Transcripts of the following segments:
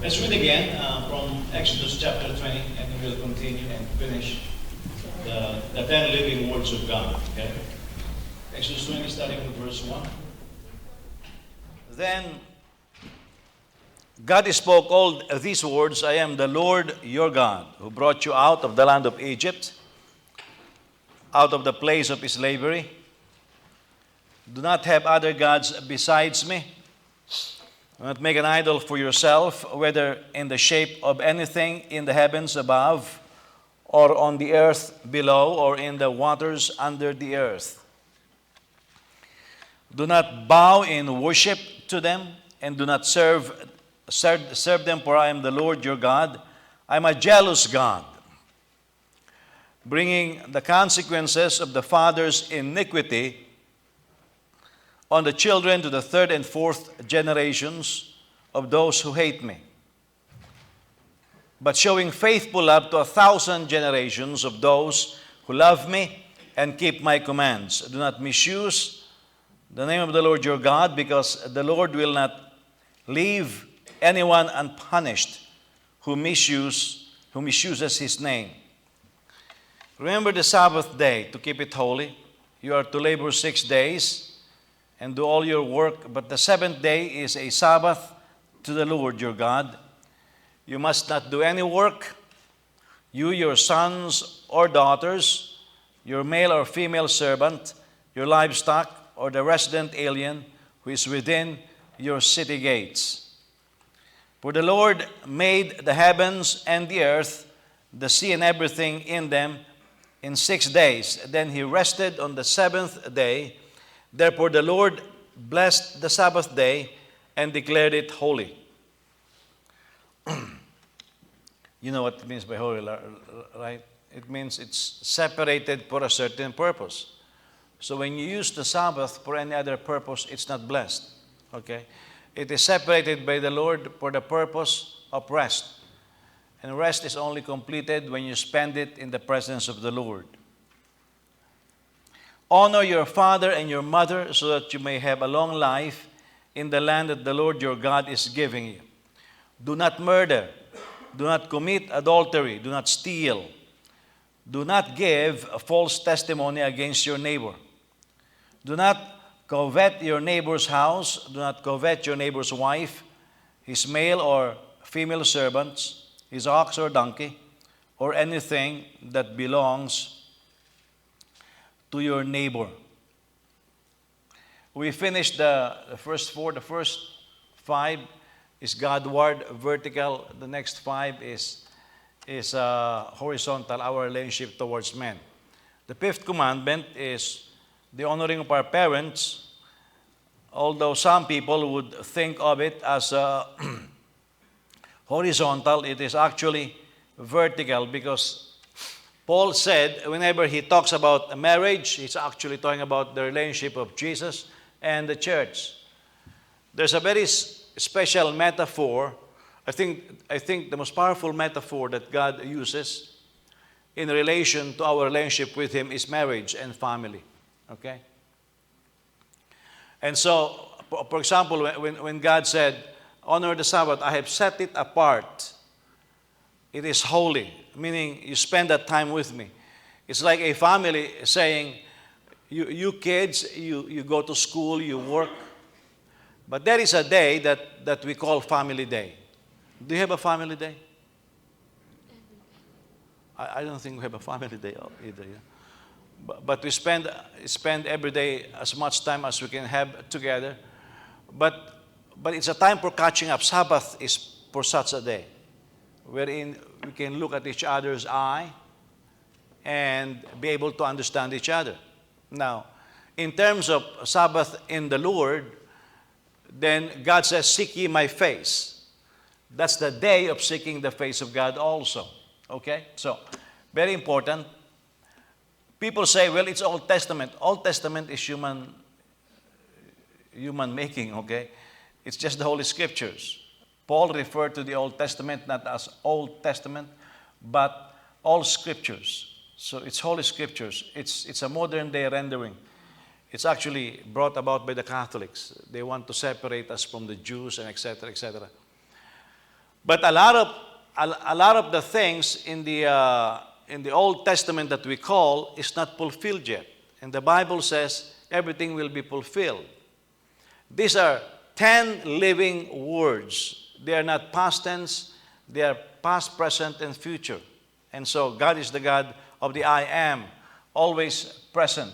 Let's read again from Exodus chapter 20, and we'll continue and finish the 10 living words of God. Okay? Exodus 20, starting with verse 1. Then God spoke all these words, I am the Lord your God, who brought you out of the land of Egypt, out of the place of slavery. Do not have other gods besides me. Do not make an idol for yourself, whether in the shape of anything in the heavens above, or on the earth below, or in the waters under the earth. Do not bow in worship to them, and do not serve them, for I am the Lord your God. I am a jealous God, bringing the consequences of the father's iniquity on the children to the third and fourth generations of those who hate me, but showing faithful love to 1,000 generations of those who love me and keep my commands. Do not misuse the name of the Lord your God, because the Lord will not leave anyone unpunished who misuses his name. Remember the Sabbath day to keep it holy. You are to labor 6 days and do all your work, but the seventh day is a Sabbath to the Lord your God. You must not do any work, you, your sons or daughters, your male or female servant, your livestock, or the resident alien who is within your city gates. For the Lord made the heavens and the earth, the sea and everything in them, in 6 days. Then he rested on the seventh day. Therefore the Lord blessed the Sabbath day and declared it holy. You know what it means by holy, right? It means it's separated for a certain purpose. So when you use the Sabbath for any other purpose, it's not blessed. Okay? It is separated by the Lord for the purpose of rest. And rest is only completed when you spend it in the presence of the Lord. Honor your father and your mother so that you may have a long life in the land that the Lord your God is giving you. Do not murder. Do not commit adultery. Do not steal. Do not give a false testimony against your neighbor. Do not covet your neighbor's house. Do not covet your neighbor's wife, his male or female servants, his ox or donkey, or anything that belongs to your neighbor. We finished the first four. The first 5 is Godward, vertical. The next 5 is horizontal, our relationship towards men. The 5th commandment is the honoring of our parents, although some people would think of it as horizontal. It is actually vertical, because Paul said whenever he talks about marriage, he's actually talking about the relationship of Jesus and the church. There's a very special metaphor. I think the most powerful metaphor that God uses in relation to our relationship with Him is marriage and family. Okay? And so, for example, when God said, honor the Sabbath, I have set it apart. It is holy, meaning you spend that time with me. It's like a family saying, you kids, you go to school, you work. But there is a day that we call Family Day. Do you have a family day? I don't think we have a family day either. Yeah? But we spend every day as much time as we can have together. But it's a time for catching up. Sabbath is for such a day, wherein we can look at each other's eye and be able to understand each other. Now, in terms of Sabbath in the Lord, then God says, seek ye my face. That's the day of seeking the face of God also. Okay? So, very important. People say, well, it's Old Testament. Old Testament is human making, okay? It's just the Holy Scriptures. Paul referred to the Old Testament not as Old Testament, but all Scriptures. So it's Holy Scriptures. It's a modern day rendering. It's actually brought about by the Catholics. They want to separate us from the Jews and etc., etc. But a lot of the things in the Old Testament that we call is not fulfilled yet. And the Bible says everything will be fulfilled. These are 10 living words. They are not past tense. They are past, present, and future. And so God is the God of the I am, always present.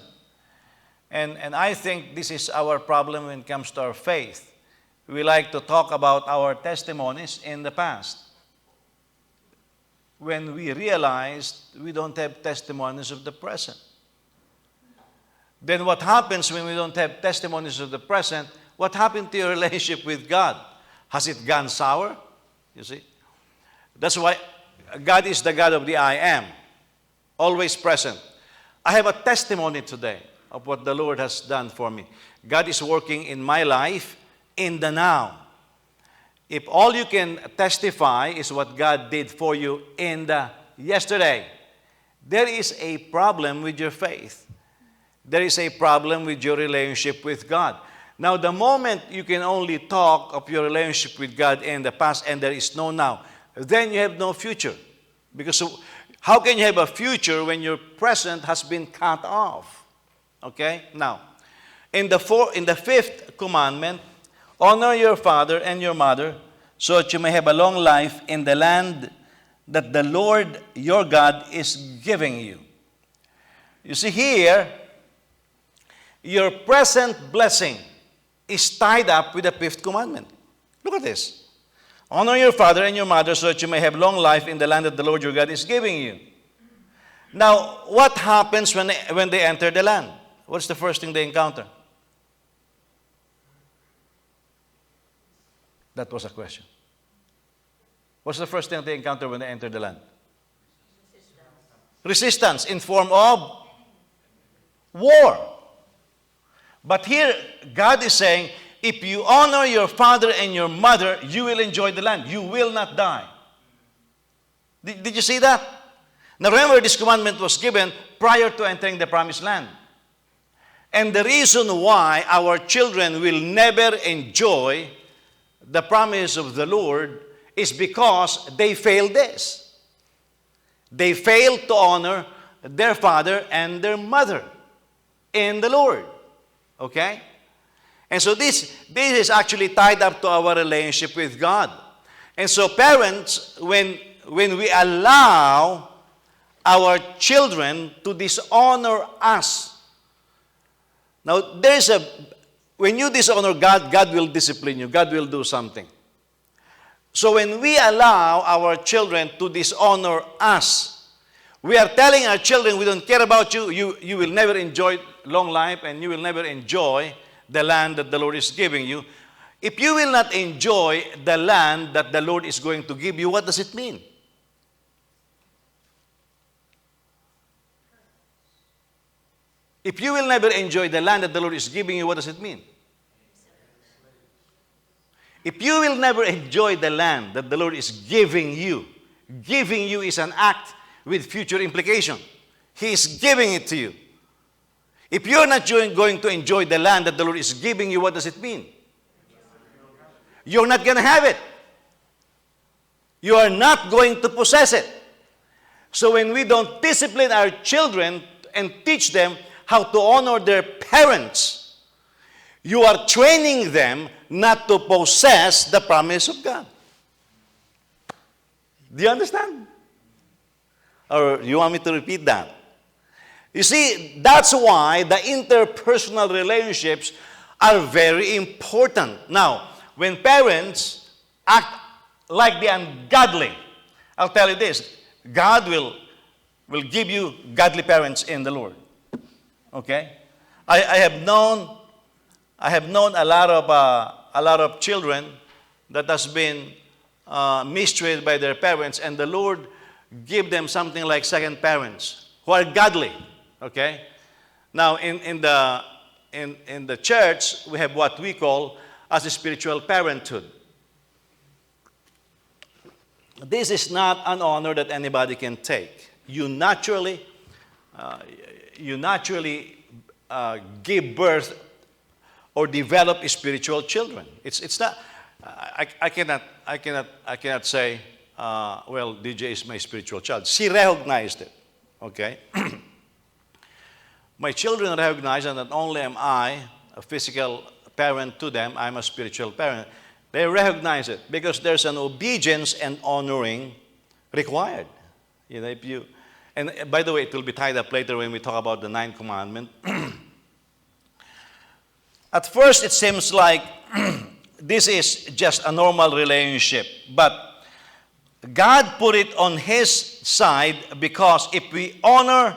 And I think this is our problem when it comes to our faith. We like to talk about our testimonies in the past, when we realized we don't have testimonies of the present. Then what happens when we don't have testimonies of the present? What happened to your relationship with God? Has it gone sour? You see? That's why God is the God of the I am, always present. I have a testimony today of what the Lord has done for me. God is working in my life in the now. If all you can testify is what God did for you in the yesterday, there is a problem with your faith. There is a problem with your relationship with God. Now, the moment you can only talk of your relationship with God in the past and there is no now, then you have no future. Because how can you have a future when your present has been cut off? Okay? Now, in the fifth commandment, honor your father and your mother so that you may have a long life in the land that the Lord your God is giving you. You see here, your present blessing is tied up with the fifth commandment. Look at this. Honor your father and your mother so that you may have long life in the land that the Lord your God is giving you. Now, what happens when they enter the land? What's the first thing they encounter? That was a question. What's the first thing they encounter when they enter the land? Resistance in form of war. But here, God is saying, if you honor your father and your mother, you will enjoy the land. You will not die. Did you see that? Now remember, this commandment was given prior to entering the promised land. And the reason why our children will never enjoy the promise of the Lord is because they failed this. They failed to honor their father and their mother in the Lord. Okay? And so this is actually tied up to our relationship with God. And so parents, when we allow our children to dishonor us, now when you dishonor God, God will discipline you. God will do something. So when we allow our children to dishonor us, we are telling our children, we don't care about you. You will never enjoy long life and you will never enjoy the land that the Lord is giving you. If you will not enjoy the land that the Lord is going to give you, what does it mean? If you will never enjoy the land that the Lord is giving you, what does it mean? If you will never enjoy the land that the Lord is giving you is an act with future implication. He is giving it to you. If you're not going to enjoy the land that the Lord is giving you, what does it mean? You're not going to have it. You are not going to possess it. So when we don't discipline our children and teach them how to honor their parents, you are training them not to possess the promise of God. Do you understand? Or you want me to repeat that? You see, that's why the interpersonal relationships are very important. Now, when parents act like the ungodly, I'll tell you this, God will give you godly parents in the Lord. Okay? I have known a lot of children that has been mistreated by their parents, and the Lord give them something like second parents who are godly. Okay? Now in the church we have what we call as a spiritual parenthood. This is not an honor that anybody can take. You naturally give birth or develop spiritual children. It's not. I cannot say, well, DJ is my spiritual child. She recognized it. Okay? My children recognize that not only am I a physical parent to them, I'm a spiritual parent. They recognize it because there's an obedience and honoring required. You know, if you, and by the way, it will be tied up later when we talk about the ninth commandment. At first, it seems like this is just a normal relationship, but God put it on His side because if we honor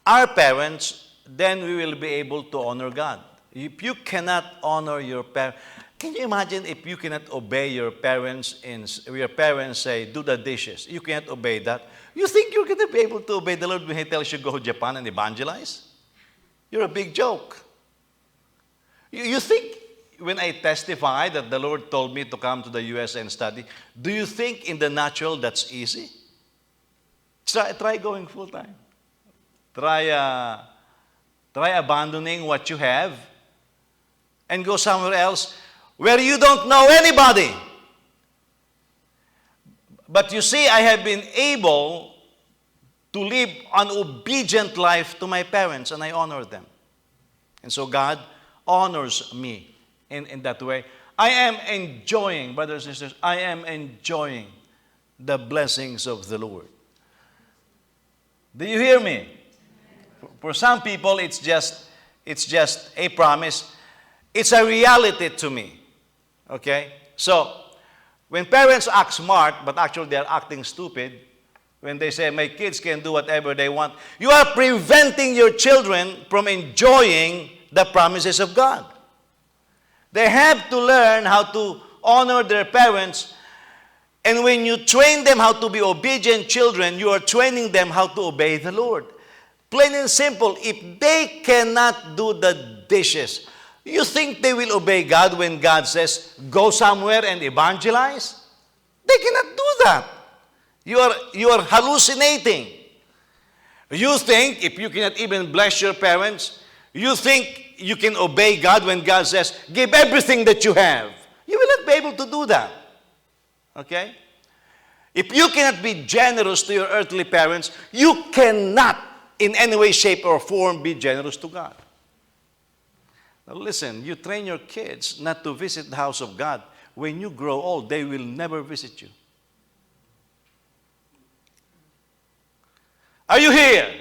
our parents, then we will be able to honor God. If you cannot honor your parents, can you imagine if you cannot obey your parents and your parents say, do the dishes, you can't obey that? You think you're going to be able to obey the Lord when He tells you to go to Japan and evangelize? You're a big joke. You think when I testify that the Lord told me to come to the U.S. and study, do you think in the natural that's easy? Try going full time. Try abandoning what you have and go somewhere else where you don't know anybody. But you see, I have been able to live an obedient life to my parents, and I honor them. And so God honors me in that way. I am enjoying, brothers and sisters, I am enjoying the blessings of the Lord. Do you hear me? For some people, it's just a promise. It's a reality to me. Okay? So, when parents act smart, but actually they are acting stupid, when they say, my kids can do whatever they want, you are preventing your children from enjoying the promises of God. They have to learn how to honor their parents. And when you train them how to be obedient children, you are training them how to obey the Lord. Plain and simple, if they cannot do the dishes, you think they will obey God when God says, go somewhere and evangelize? They cannot do that. You are hallucinating. You think if you cannot even bless your parents, you think you can obey God when God says, give everything that you have. You will not be able to do that. Okay? If you cannot be generous to your earthly parents, you cannot in any way, shape, or form be generous to God. Now listen, you train your kids not to visit the house of God. When you grow old, they will never visit you. Are you here?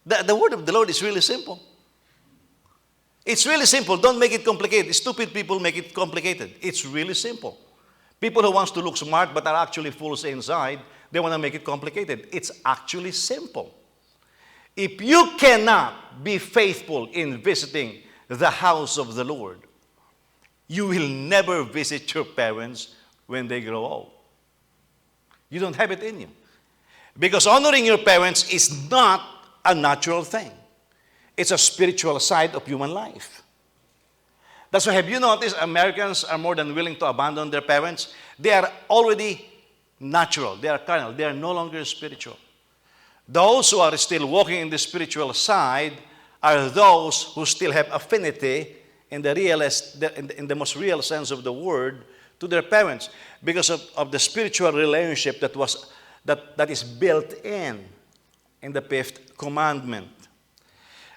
The word of the Lord is really simple. It's really simple. Don't make it complicated. Stupid people make it complicated. It's really simple. People who want to look smart but are actually fools inside, they want to make it complicated. It's actually simple. If you cannot be faithful in visiting the house of the Lord, you will never visit your parents when they grow old. You don't have it in you. Because honoring your parents is not a natural thing. It's a spiritual side of human life. That's why, have you noticed Americans are more than willing to abandon their parents? They are already natural. They are carnal. They are no longer spiritual. Those who are still walking in the spiritual side are those who still have affinity in the most real sense of the word to their parents because of the spiritual relationship that is built in the fifth commandment.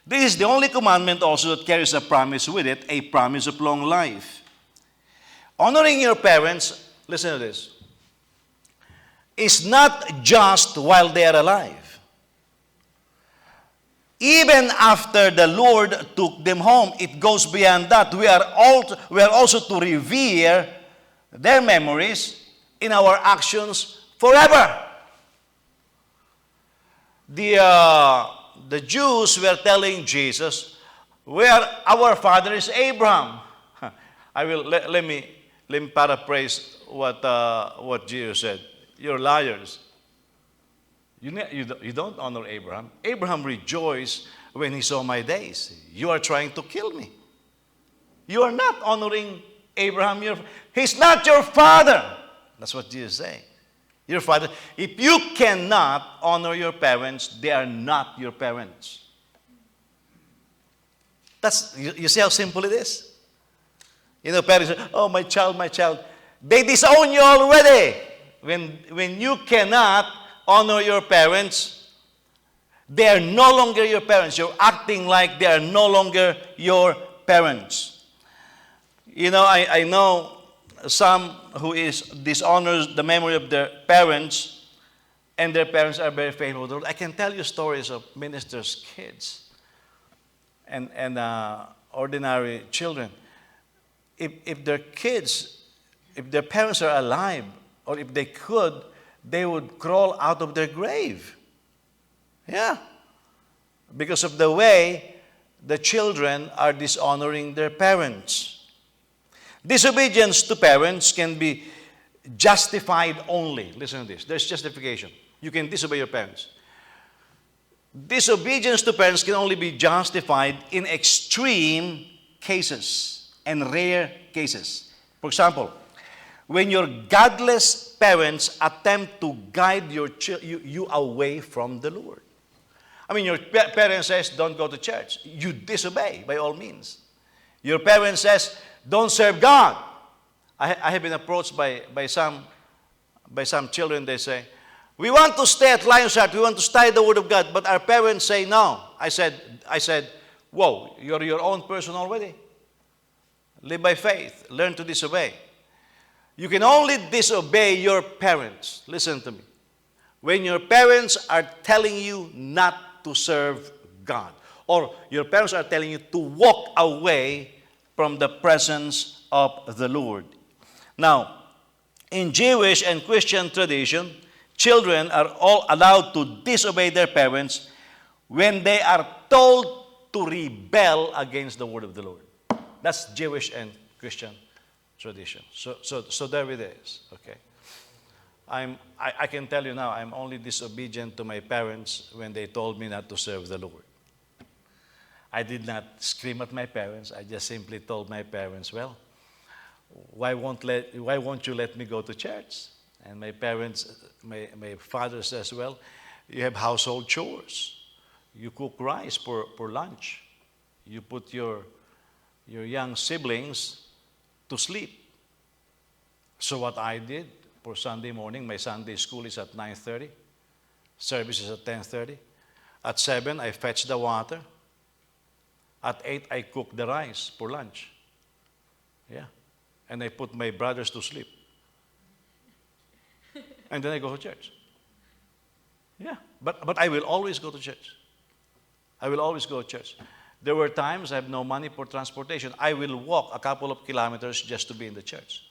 This is the only commandment also that carries a promise with it, a promise of long life. Honoring your parents, listen to this, is not just while they are alive. Even after the Lord took them home, it goes beyond that. We are also to revere their memories in our actions forever. The Jews were telling Jesus, "Where our father is Abraham." Let me paraphrase what Jesus said. You're liars. You don't honor Abraham. Abraham rejoiced when he saw my days. You are trying to kill me. You are not honoring Abraham. He's not your father. That's what Jesus is saying. Your father. If you cannot honor your parents, they are not your parents. You see how simple it is? You know, parents say, oh, my child, my child. They disown you already. When you cannot honor your parents, they are no longer your parents. You're acting like they are no longer your parents. You know, I know some who dishonors the memory of their parents, and their parents are very faithful to the Lord. I can tell you stories of ministers' kids and ordinary children. If their kids, if their parents are alive, or if they could, they would crawl out of their grave. Yeah. Because of the way the children are dishonoring their parents. Disobedience to parents can be justified only. Listen to this. There's justification. You can disobey your parents. Disobedience to parents can only be justified in extreme cases and rare cases. For example, when your godless parents attempt to guide you away from the Lord. I mean, your parents says, don't go to church. You disobey by all means. Your parents says, don't serve God. I have been approached by some children. They say, we want to stay at Lion's Heart. We want to study the Word of God. But our parents say no. I said, whoa, you're your own person already. Live by faith. Learn to disobey. You can only disobey your parents. Listen to me. When your parents are telling you not to serve God, or your parents are telling you to walk away from the presence of the Lord. Now, in Jewish and Christian tradition, children are all allowed to disobey their parents when they are told to rebel against the word of the Lord. That's Jewish and Christian tradition. So there it is. Okay. I can tell you now, I'm only disobedient to my parents when they told me not to serve the Lord. I did not scream at my parents. I just simply told my parents, well, why won't you let me go to church? And my parents, my father says, well, you have household chores. You cook rice for lunch. You put your young siblings to sleep. So what I did for Sunday morning, my Sunday school is at 9:30. Service is at 10:30. At 7, I fetch the water. At 8, I cook the rice for lunch. Yeah. And I put my brothers to sleep. And then I go to church. Yeah. But I will always go to church. I will always go to church. There were times I have no money for transportation. I will walk a couple of kilometers just to be in the church.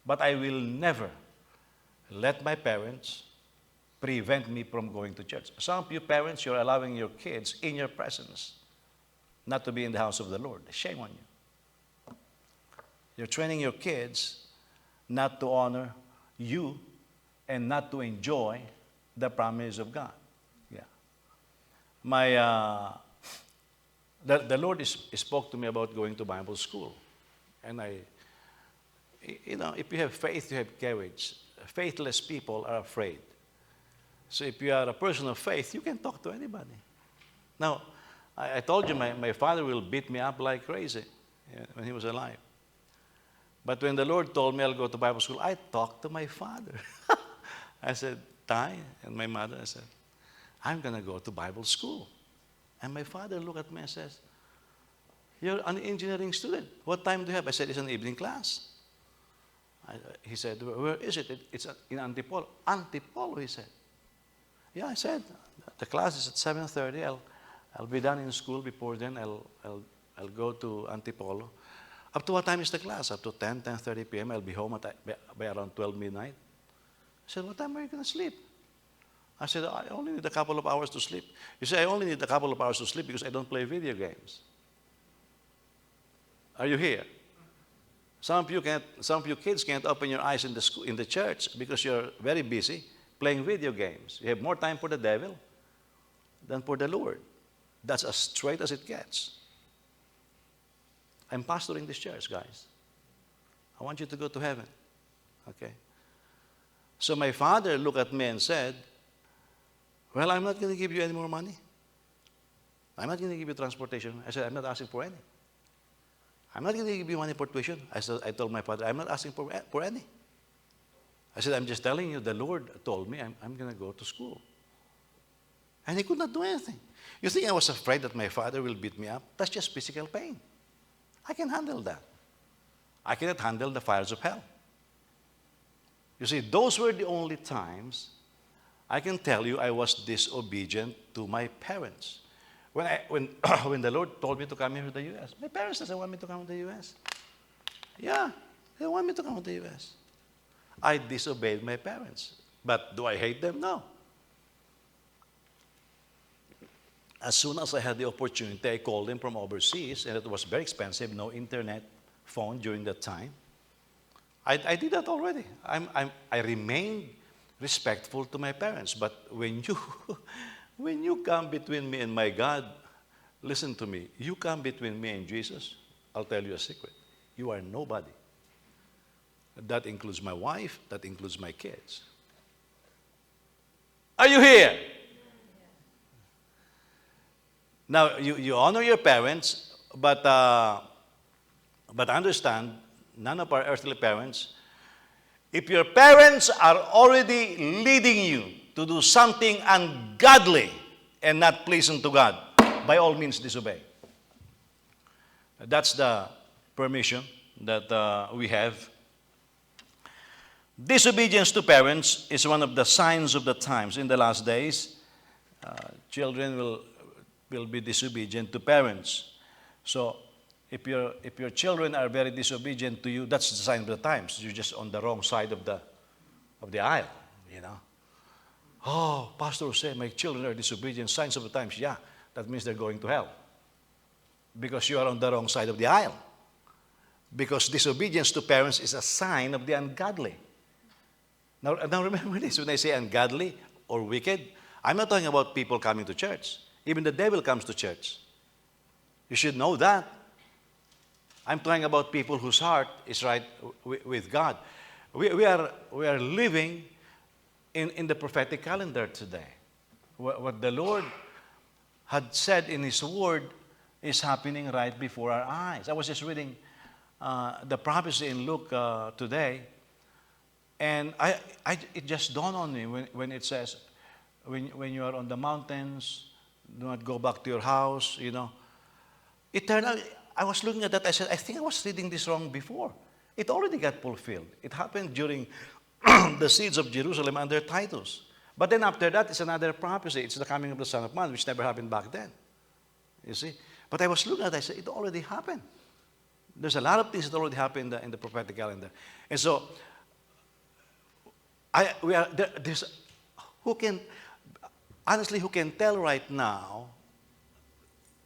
But I will never let my parents prevent me from going to church. Some of you parents, you're allowing your kids in your presence not to be in the house of the Lord. Shame on you. You're training your kids not to honor you and not to enjoy the promise of God. Yeah. The Lord spoke to me about going to Bible school. And if you have faith, you have courage. Faithless people are afraid. So if you are a person of faith, you can talk to anybody. Now, I told you my father will beat me up like crazy when he was alive. But when the Lord told me I'll go to Bible school, I talked to my father. I said, Ty, and my mother, I said, I'm going to go to Bible school. And my father looked at me and says, you're an engineering student. What time do you have? I said, it's an evening class. He said, where is it? It's in Antipolo. Antipolo, he said. Yeah, I said, the class is at 7:30. I'll be done in school before then. I'll go to Antipolo. Up to what time is the class? Up to 10:30 p.m. I'll be home by around 12 midnight. I said, what time are you going to sleep? I said, I only need a couple of hours to sleep. You say, I only need a couple of hours to sleep because I don't play video games. Are you here? Some of you kids can't open your eyes in the church because you're very busy playing video games. You have more time for the devil than for the Lord. That's as straight as it gets. I'm pastoring this church, guys. I want you to go to heaven. Okay? So my father looked at me and said, well, I'm not going to give you any more money. I'm not going to give you transportation. I said, I'm not asking for any. I'm not going to give you money for tuition. I told my father, I'm not asking for any. I said, I'm just telling you, the Lord told me I'm going to go to school. And he could not do anything. You think I was afraid that my father will beat me up? That's just physical pain. I can handle that. I cannot handle the fires of hell. You see, those were the only times I can tell you I was disobedient to my parents. When the Lord told me to come here to the U.S., my parents doesn't want me to come to the U.S. Yeah, they want me to come to the U.S. I disobeyed my parents. But do I hate them? No. As soon as I had the opportunity, I called them from overseas, and it was very expensive, no internet, phone during that time. I did that already. I remained respectful to my parents. But when you come between me and my God, listen to me. You come between me and Jesus, I'll tell you a secret. You are nobody. That includes my wife. That includes my kids. Are you here? Now, you honor your parents, but understand, none of our earthly parents, if your parents are already leading you to do something ungodly and not pleasing to God, by all means disobey. That's the permission that we have. Disobedience to parents is one of the signs of the times. In the last days, children will be disobedient to parents. So if your children are very disobedient to you, that's the sign of the times. You're just on the wrong side of the aisle, you know. Oh, pastor said my children are disobedient, signs of the times. Yeah, that means they're going to hell. Because you are on the wrong side of the aisle. Because disobedience to parents is a sign of the ungodly. Now remember this, when I say ungodly or wicked, I'm not talking about people coming to church. Even the devil comes to church. You should know that. I'm talking about people whose heart is right with God. We are living in the prophetic calendar today. What the Lord had said in His Word is happening right before our eyes. I was just reading the prophecy in Luke today, and it just dawned on me when it says, when you are on the mountains, do not go back to your house, you know. It turned out, I was looking at that, I said, I think I was reading this wrong before. It already got fulfilled. It happened during the siege of Jerusalem under Titus. But then after that, it's another prophecy. It's the coming of the Son of Man, which never happened back then. You see? But I was looking at it, I said, it already happened. There's a lot of things that already happened in the prophetic calendar. And so, who can tell right now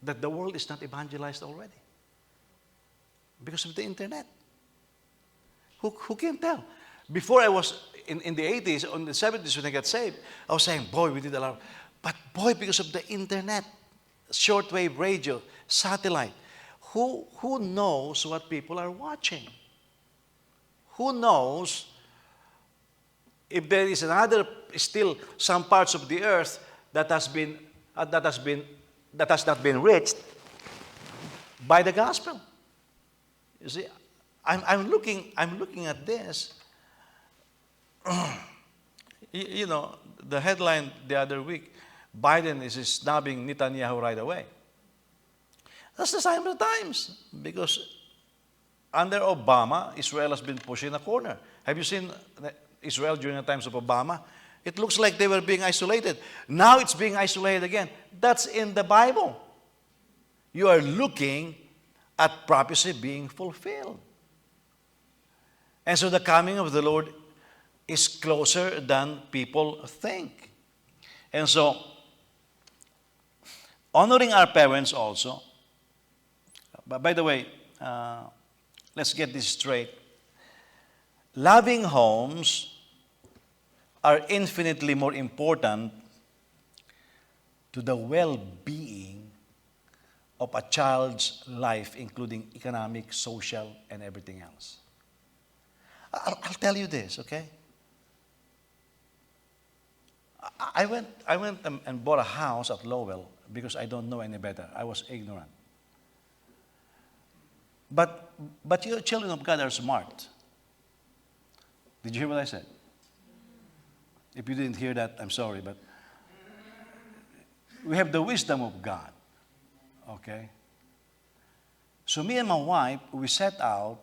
that the world is not evangelized already? Because of the internet. Who can tell? Before I was in the 80s, in the 70s when I got saved, I was saying, boy, we did a lot. But boy, because of the internet, shortwave radio, satellite, who knows what people are watching? Who knows if there is still some parts of the earth that has not been reached by the gospel? You see, I'm looking at this. You know, the headline the other week, Biden is snubbing Netanyahu right away. That's the sign of the times, because under Obama, Israel has been pushed in a corner. Have you seen Israel during the times of Obama? It looks like they were being isolated. Now it's being isolated again. That's in the Bible. You are looking at prophecy being fulfilled. And so the coming of the Lord is closer than people think. And so, honoring our parents also. But by the way, let's get this straight. Loving homes are infinitely more important to the well-being of a child's life, including economic, social, and everything else. I'll tell you this, okay? I went and bought a house at Lowell because I don't know any better. I was ignorant. But you children of God are smart. Did you hear what I said? If you didn't hear that, I'm sorry, but we have the wisdom of God. Okay? So me and my wife, we set out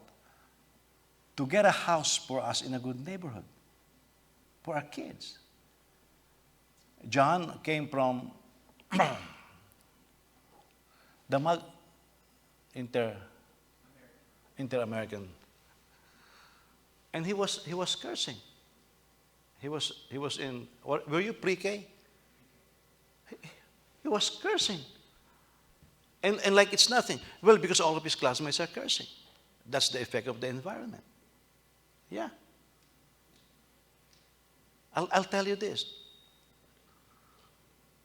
to get a house for us in a good neighborhood for our kids. John came from the Inter-American, and he was cursing. He was in. Were you pre-K? He was cursing, and like it's nothing. Well, because all of his classmates are cursing. That's the effect of the environment. Yeah. I'll tell you this.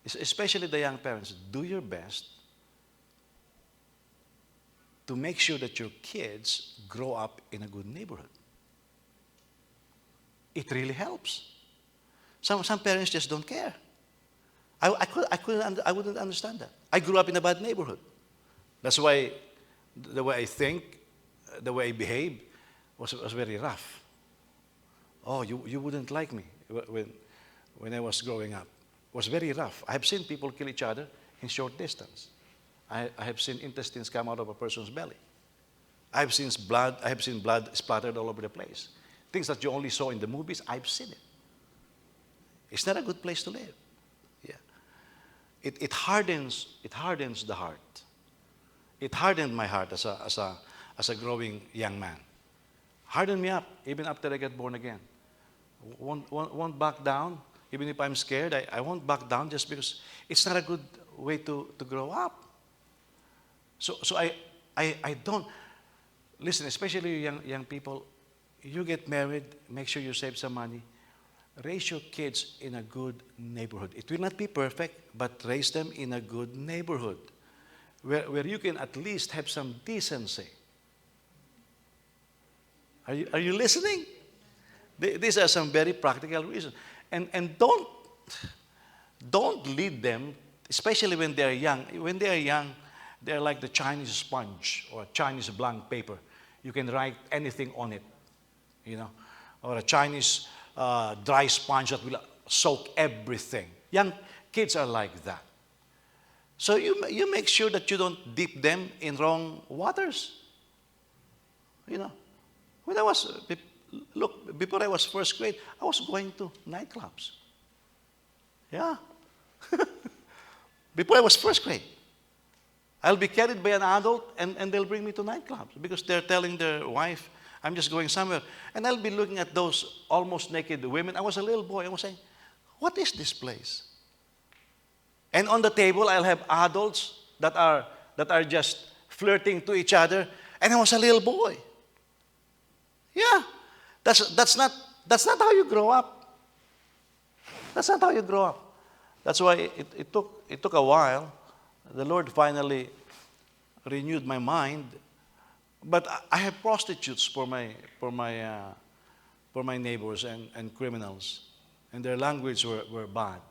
Especially the young parents, do your best to make sure that your kids grow up in a good neighborhood. It really helps. Some parents just don't care. I wouldn't understand that. I grew up in a bad neighborhood. That's why the way I think, the way I behave was very rough. Oh, you wouldn't like me when I was growing up. It was very rough. I have seen people kill each other in short distance. I have seen intestines come out of a person's belly. I have seen blood splattered all over the place. Things that you only saw in the movies, I've seen it. It's not a good place to live. Yeah. It hardens the heart. It hardened my heart as a growing young man. Hardened me up even after I got born again. Won't back down. Even if I'm scared, I won't back down just because it's not a good way to grow up. So I don't listen, especially young people. You get married, make sure you save some money. Raise your kids in a good neighborhood. It will not be perfect, but raise them in a good neighborhood where you can at least have some decency. Are you listening? These are some very practical reasons. And don't lead them, especially when they're young. When they're young, they're like the Chinese sponge or Chinese blank paper. You can write anything on it, or a Chinese dry sponge that will soak everything. Young kids are like that. So you make sure that you don't dip them in wrong waters. When I was, before I was first grade, I was going to nightclubs. Yeah. Before I was first grade. I'll be carried by an adult and they'll bring me to nightclubs because they're telling their wife, I'm just going somewhere. And I'll be looking at those almost naked women. I was a little boy. I was saying, what is this place? And on the table, I'll have adults that are just flirting to each other. And I was a little boy. Yeah. That's not how you grow up. That's not how you grow up. That's why it took a while. The Lord finally renewed my mind. But I have prostitutes for my neighbors and criminals, and their language were bad.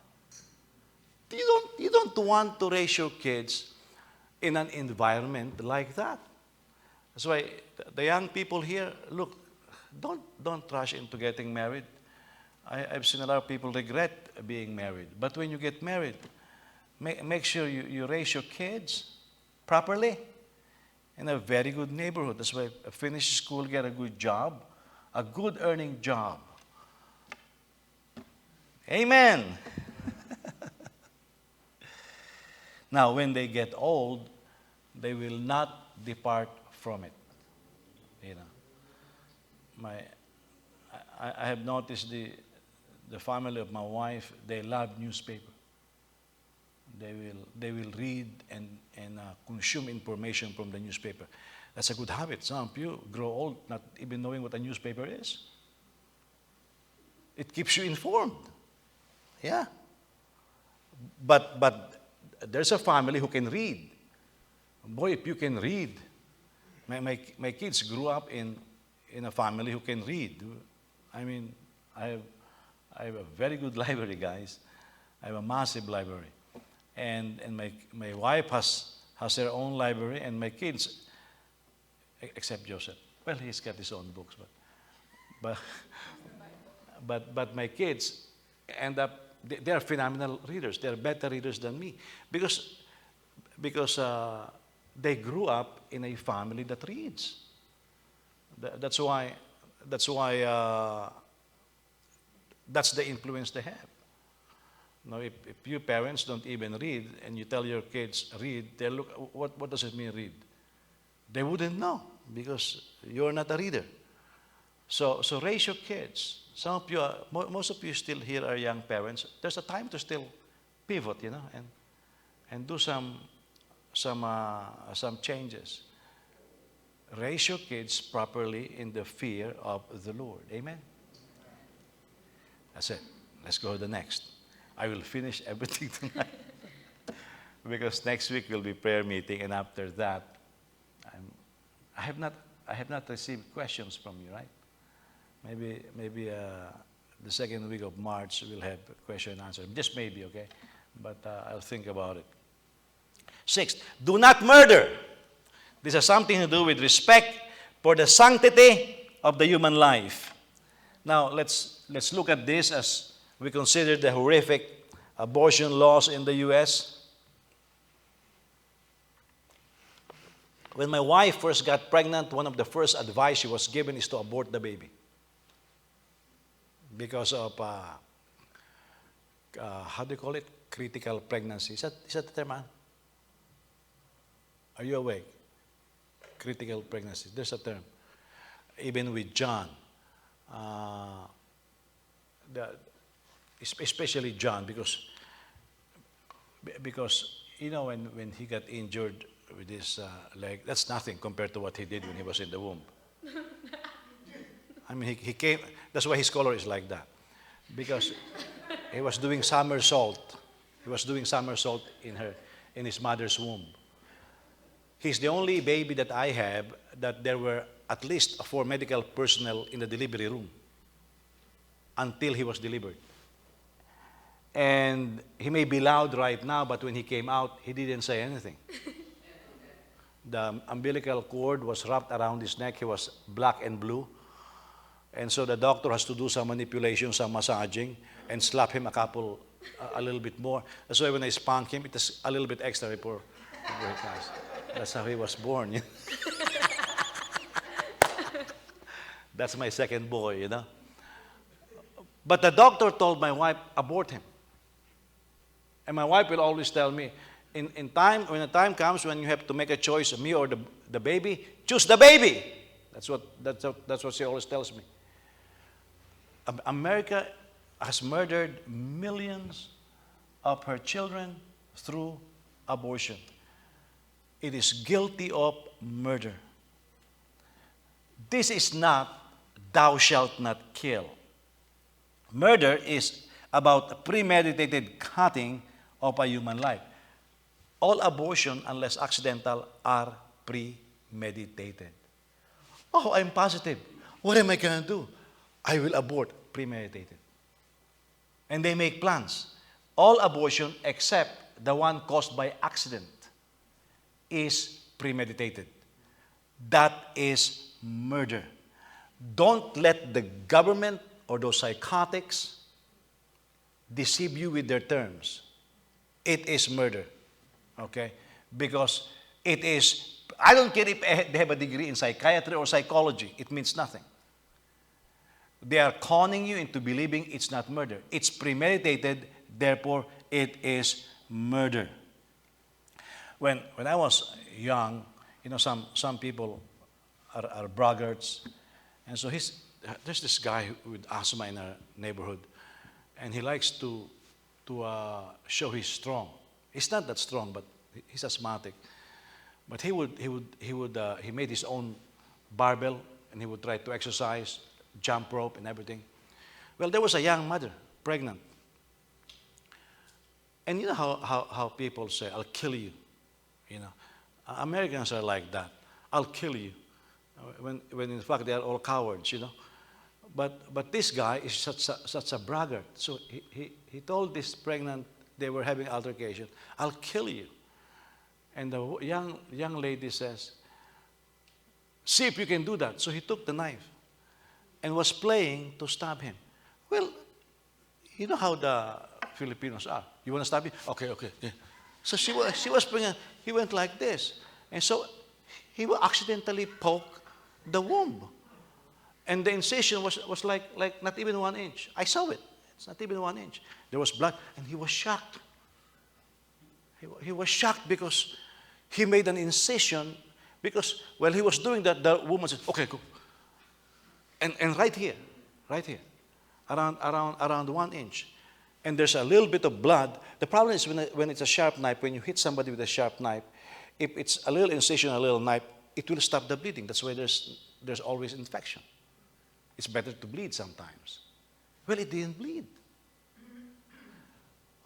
You don't want to raise your kids in an environment like that. That's why the young people here, look, don't rush into getting married. I've seen a lot of people regret being married. But when you get married, make sure you raise your kids properly in a very good neighborhood. That's why finish school, get a good job, a good earning job. Amen. Now, when they get old, they will not depart from it. I have noticed the family of my wife, they love newspaper. They will read and consume information from the newspaper. That's a good habit. Some of you grow old not even knowing what a newspaper is. It keeps you informed. Yeah. But there's a family who can read. Boy, if you can read. My kids grew up in a family who can read. I mean, I have a very good library, guys. I have a massive library. And my wife has her own library, and my kids, except Joseph. Well, he's got his own books, but but my kids end up, they are phenomenal readers. They are better readers than me because they grew up in a family that reads. That's why that's why that's the influence they have. Now, if you parents don't even read and you tell your kids read, they look, what does it mean read? They wouldn't know because you're not a reader. So raise your kids. Some of you, most of you still here are young parents. There's a time to still pivot, and do some changes. Raise your kids properly in the fear of the Lord. Amen. That's it. Let's go to the next. I will finish everything tonight because next week will be prayer meeting, and after that, I have not received questions from you, right? Maybe the second week of March we'll have question and answer. Just maybe, okay? But I'll think about it. 6, do not murder. This has something to do with respect for the sanctity of the human life. Now let's look at this as we consider the horrific abortion laws in the U.S. When my wife first got pregnant, one of the first advice she was given is to abort the baby because of how do you call it? Critical pregnancy. Is that the term? Huh? Are you awake? Critical pregnancy. There's a term. Even with John, especially John, because when he got injured with his leg, that's nothing compared to what he did when he was in the womb. I mean, he came. That's why his color is like that, because he was doing somersault. He was doing somersault in his mother's womb. He's the only baby that I have that there were at least 4 medical personnel in the delivery room until he was delivered. And he may be loud right now, but when he came out, he didn't say anything. The umbilical cord was wrapped around his neck. He was black and blue. And so the doctor has to do some manipulation, some massaging, and slap him a little bit more. That's why when I spank him, it is a little bit extra before he comes. That's how he was born. That's my second boy, But the doctor told my wife, abort him. And my wife will always tell me, when the time comes when you have to make a choice, me or the baby, choose the baby. That's what she always tells me. America has murdered millions of her children through abortion. It is guilty of murder. This is not thou shalt not kill. Murder is about premeditated cutting of a human life. All abortion, unless accidental, are premeditated. Oh, I'm positive. What am I going to do? I will abort. Premeditated. And they make plans. All abortion except the one caused by accident is premeditated. That is murder. Don't let the government or those psychotics deceive you with their terms. It is murder. Okay? Because it is, I don't care if they have a degree in psychiatry or psychology, it means nothing. They are conning you into believing it's not murder. It's premeditated, therefore it is murder. When I was young, some people are braggarts. And so there's this guy with asthma in our neighborhood, and he likes to show he's strong. He's not that strong, but he's asthmatic. But he made his own barbell, and he would try to exercise, jump rope, and everything. Well, there was a young mother, pregnant. And you know how people say, I'll kill you. Americans are like that. I'll kill you. When in fact they are all cowards, But this guy is such a braggart. So he told this pregnant, they were having altercation, I'll kill you. And the young lady says, See if you can do that. So he took the knife and was playing to stab him. Well, you know how the Filipinos are. You want to stab me? Okay, okay. Yeah. So she was playing, he went like this. And so he will accidentally poke the womb. And the incision was like not even 1 inch. I saw it. It's not even 1 inch. There was blood, and he was shocked. He was shocked because he made an incision, because while he was doing that, the woman said, okay, go. And right here, around 1 inch. And there's a little bit of blood. The problem is when it's a sharp knife, when you hit somebody with a sharp knife, if it's a little incision, a little knife, it will stop the bleeding. That's why there's always infection. It's better to bleed sometimes. Well, it didn't bleed.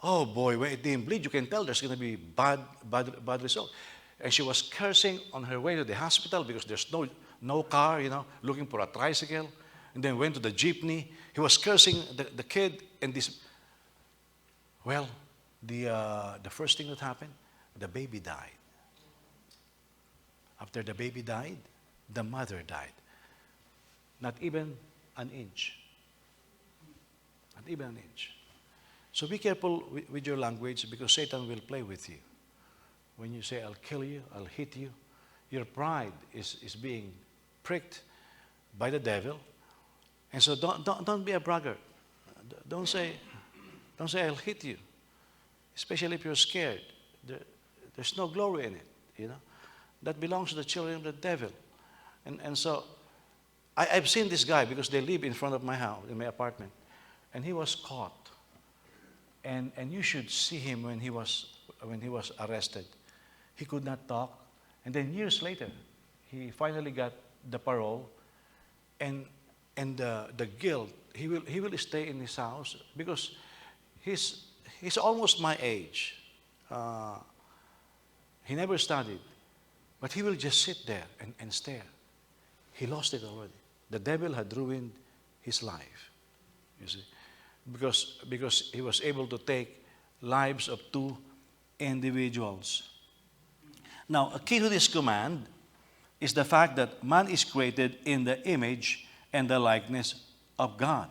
Oh boy, when it didn't bleed, you can tell there's going to be bad result. And she was cursing on her way to the hospital because there's no car, looking for a tricycle. And then went to the jeepney. He was cursing the kid, and this. Well, the first thing that happened, the baby died. After the baby died, the mother died. Not even an inch. Not even an inch. So be careful with your language, because Satan will play with you. When you say, I'll kill you, I'll hit you, your pride is being pricked by the devil. And so don't be a braggart. Don't say I'll hit you. Especially if you're scared. There's no glory in it, That belongs to the children of the devil. And so I've seen this guy, because they live in front of my house, in my apartment. And he was caught. And you should see him when he was arrested. He could not talk. And then years later, he finally got the parole. And the guilt, he will stay in his house, because he's almost my age. He never studied. But he will just sit there and stare. He lost it already. The devil had ruined his life, you see. Because he was able to take lives of 2 individuals. Now, a key to this command is the fact that man is created in the image and the likeness of God.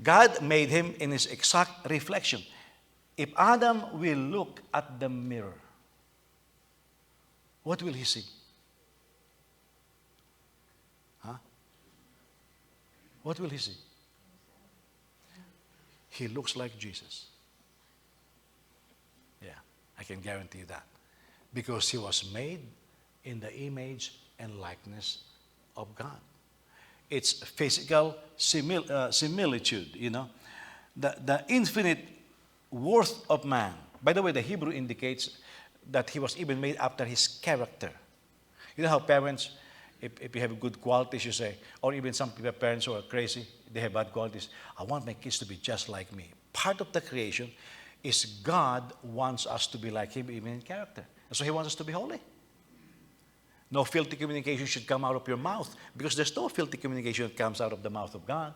God made him in his exact reflection. If Adam will look at the mirror, what will he see? What will he see? He looks like Jesus. Yeah, I can guarantee you that. Because he was made in the image and likeness of God. It's physical similitude, The infinite worth of man. By the way, the Hebrew indicates that he was even made after his character. You know how parents, if you have good qualities, you say, or even some people, parents who are crazy, they have bad qualities. I want my kids to be just like me. Part of the creation is God wants us to be like him even in character. And so he wants us to be holy. No filthy communication should come out of your mouth, because there's no filthy communication that comes out of the mouth of God.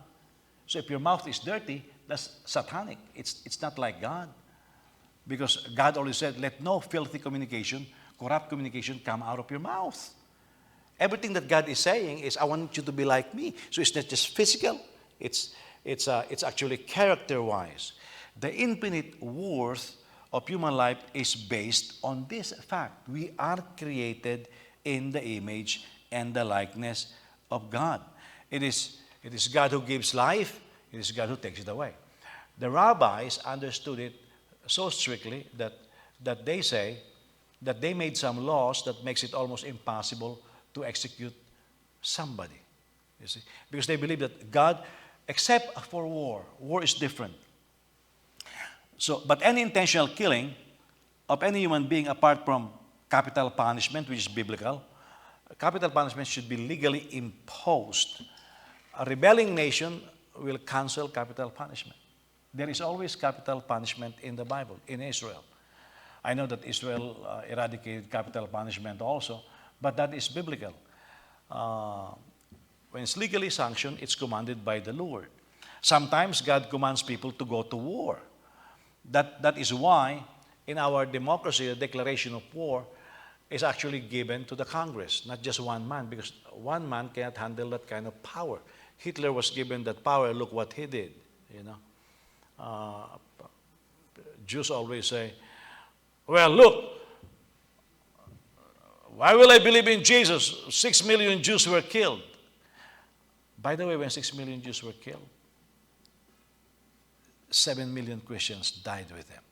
So if your mouth is dirty, that's satanic. It's not like God. Because God always said, let no filthy communication, corrupt communication come out of your mouth. Everything that God is saying is, I want you to be like me. So it's not just physical, it's actually character-wise. The infinite worth of human life is based on this fact. We are created in the image and the likeness of God. It is God who gives life. It is God who takes it away. The rabbis understood it so strictly that they say that they made some laws that makes it almost impossible to execute somebody. You see? Because they believe that God, except for war is different. So, but any intentional killing of any human being apart from capital punishment, which is biblical, capital punishment should be legally imposed. A rebelling nation will cancel capital punishment. There is always capital punishment in the Bible, in Israel. I know that Israel eradicated capital punishment also, but that is biblical. When it's legally sanctioned, it's commanded by the Lord. Sometimes God commands people to go to war. That is why in our democracy, the declaration of war is actually given to the Congress, not just one man, because one man cannot handle that kind of power. Hitler was given that power. Look what he did. You know, Jews always say, "Well, look, why will I believe in Jesus? 6 million Jews were killed." By the way, when 6 million Jews were killed, 7 million Christians died with them.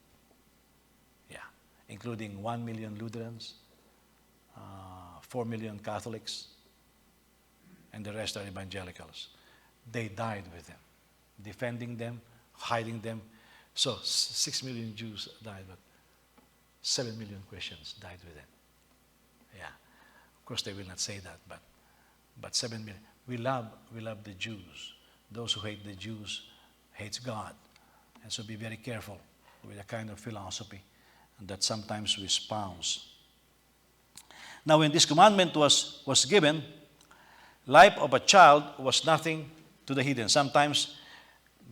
Yeah, including 1 million Lutherans, 4 million Catholics, and the rest are evangelicals. They died with them, defending them, hiding them. So 6 million Jews died, but 7 million Christians died with them. Yeah, of course they will not say that, but 7 million. We love the Jews. Those who hate the Jews hates God. And so be very careful with the kind of philosophy that sometimes we espouse. Now, when this commandment was given, life of a child was nothing to the heathen. Sometimes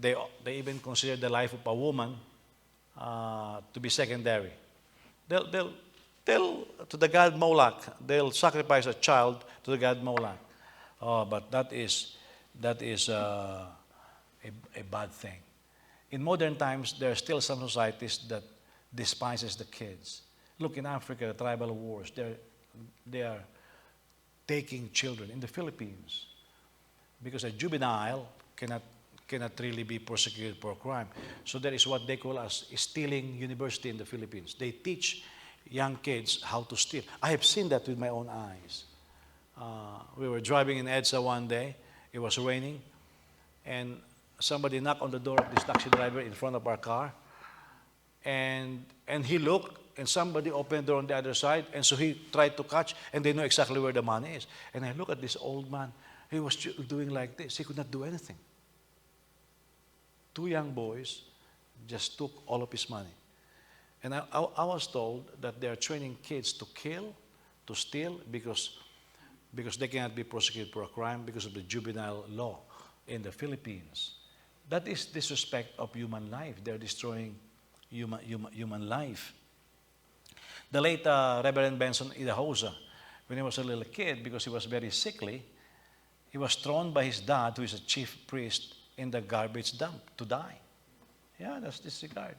they even consider the life of a woman to be secondary. They'll to the god Moloch, they'll sacrifice a child to the god Moloch. Oh, but that is a bad thing. In modern times, there are still some societies that despises the kids. Look, in Africa, the tribal wars, they are taking children. In the Philippines, because a juvenile cannot really be prosecuted for a crime. So there is what they call as stealing university in the Philippines. They teach young kids how to steal. I have seen that with my own eyes. We were driving in EDSA one day. It was raining. And somebody knocked on the door of this taxi driver in front of our car. And he looked, and somebody opened the door on the other side. And so he tried to catch, and they know exactly where the money is. And I look at this old man. He was doing like this. He could not do anything. 2 young boys just took all of his money. And I was told that they are training kids to kill, to steal, because they cannot be prosecuted for a crime because of the juvenile law in the Philippines. That is disrespect of human life. They're destroying human life. The late Reverend Benson Idahosa, when he was a little kid, because he was very sickly, he was thrown by his dad, who is a chief priest, in the garbage dump to die. Yeah, that's disregard.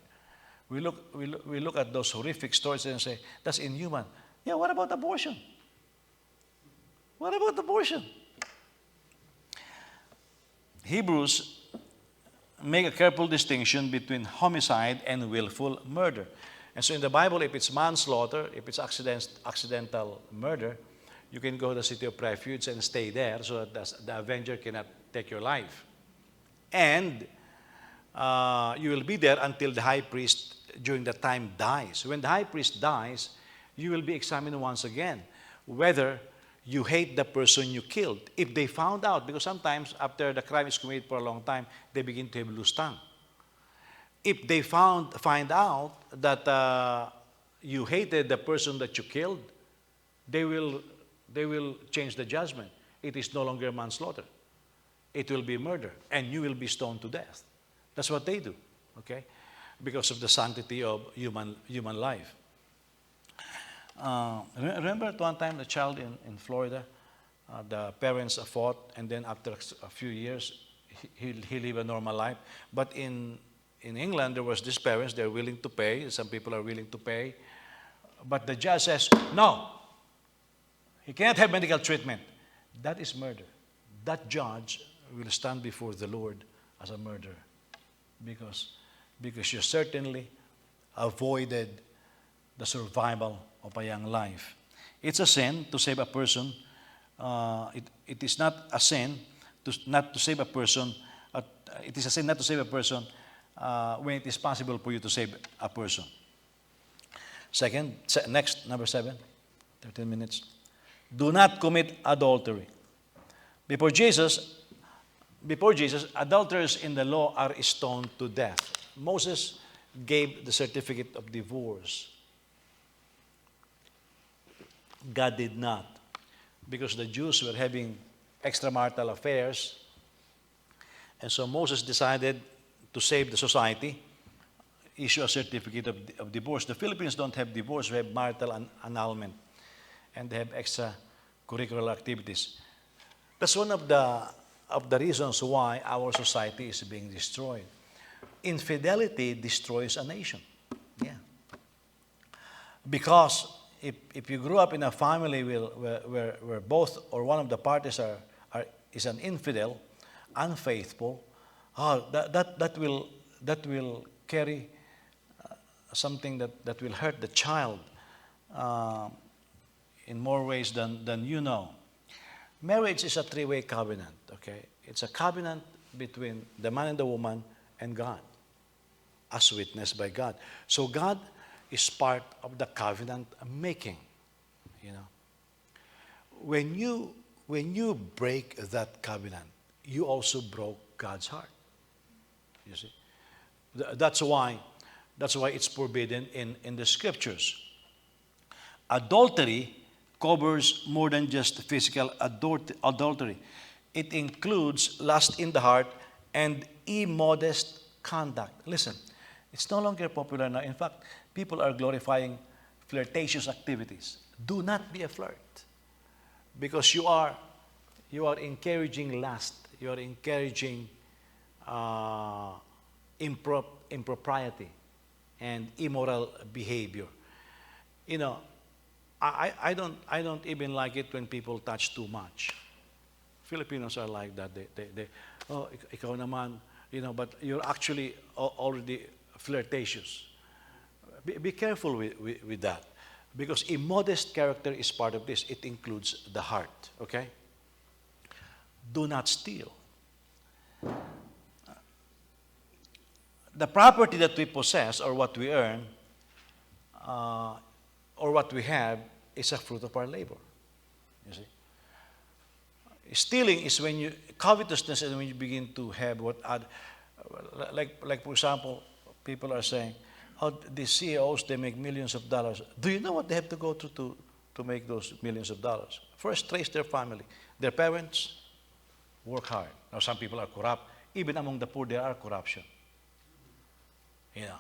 We look at those horrific stories and say, that's inhuman. Yeah, what about abortion? What about abortion? Hebrews make a careful distinction between homicide and willful murder. And so in the Bible, if it's manslaughter, if it's accidental murder, you can go to the city of refuge and stay there so that the avenger cannot take your life. And you will be there until the high priest during that time dies. When the high priest dies, you will be examined once again whether you hate the person you killed. If they found out, because sometimes after the crime is committed for a long time, they begin to have loose tongue. If they find out that you hated the person that you killed, they will change the judgment. It is no longer manslaughter. It will be murder, and you will be stoned to death. That's what they do, okay? Because of the sanctity of human life. Remember at one time the child in Florida, the parents fought, and then after a few years, he lived a normal life. But in England, there was these parents, they're willing to pay. Some people are willing to pay. But the judge says, no, he can't have medical treatment. That is murder. That judge will stand before the Lord as a murderer because you certainly avoided the survival of a young life. It's a sin to save a person. It is not a sin not to save a person. It is a sin not to save a person when it is possible for you to save a person. Next, number 7, 13 minutes. Do not commit adultery. Before Jesus, adulterers in the law are stoned to death. Moses gave the certificate of divorce. God did not, because the Jews were having extramarital affairs. And so Moses decided to save the society, issue a certificate of divorce. The Philippines don't have divorce, we have marital annulment. and they have extra curricular activities. That's one of the reasons why our society is being destroyed. Infidelity destroys a nation. Yeah. Because if you grew up in a family where both or one of the parties is an infidel, unfaithful, that will carry something that will hurt the child in more ways than you know. Marriage is a three-way covenant, okay? It's a covenant between the man and the woman and God, as witnessed by God. So God is part of the covenant making, you know. When you break that covenant, you also broke God's heart. You see? That's why it's forbidden in the scriptures. Adultery covers more than just physical adultery. It includes lust in the heart and immodest conduct. Listen, it's no longer popular now. In fact, people are glorifying flirtatious activities. Do not be a flirt, because you are encouraging lust. You are encouraging impropriety and immoral behavior. You know, I don't even like it when people touch too much. Filipinos are like that. They oh, ikaw naman, you know, but you're actually already flirtatious. Be careful with that, because immodest character is part of this. It includes the heart, okay? Do not steal. The property that we possess or what we earn or what we have is a fruit of our labor. You see? Stealing is covetousness is when you begin to have like for example, people are saying, oh, the CEOs, they make millions of dollars. Do you know what they have to go through to make those millions of dollars? First, trace their family. Their parents work hard. Now, some people are corrupt. Even among the poor, there are corruption. You know.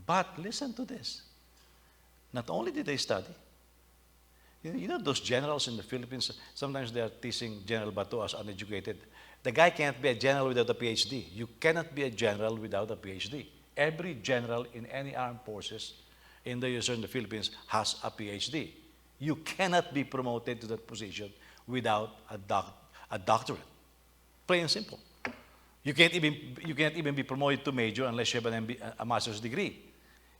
But listen to this. Not only did they study, you know those generals in the Philippines, sometimes they are teasing General Bato as uneducated. The guy can't be a general without a PhD. You cannot be a general without a PhD. Every general in any armed forces in the US or in the Philippines has a PhD. You cannot be promoted to that position without a doctorate. Plain and simple. You can't even be promoted to major unless you have a master's degree.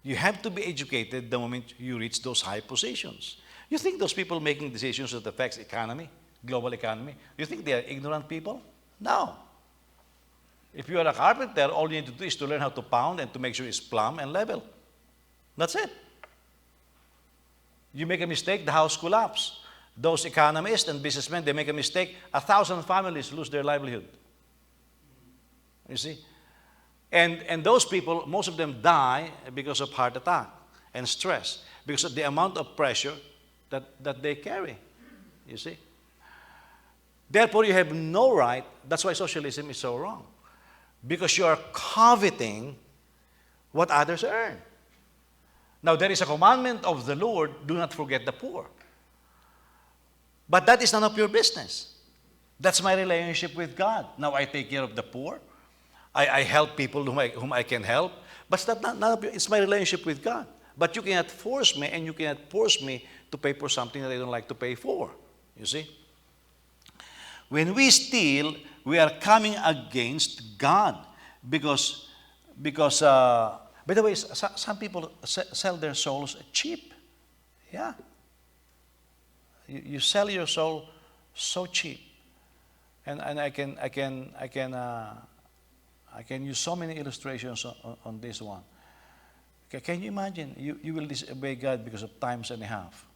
You have to be educated the moment you reach those high positions. You think those people making decisions that affects economy, global economy, you think they are ignorant people? No. If you are a carpenter, all you need to do is to learn how to pound and to make sure it's plumb and level. That's it. You make a mistake, the house collapses. Those economists and businessmen, they make a mistake, 1,000 families lose their livelihood. You see? And those people, most of them die because of heart attack and stress, because of the amount of pressure that they carry. You see? Therefore, you have no right. That's why socialism is so wrong. Because you are coveting what others earn. Now, there is a commandment of the Lord, do not forget the poor. But that is none of your business. That's my relationship with God. Now, I take care of the poor. I help people whom I can help. But it's my relationship with God. But you cannot force me, and you cannot force me to pay for something that I don't like to pay for. You see? When we steal, we are coming against God. Because by the way, some people sell their souls cheap. Yeah. You sell your soul so cheap. And I can use so many illustrations on this one. Okay, can you imagine? You will disobey God because of times and a half.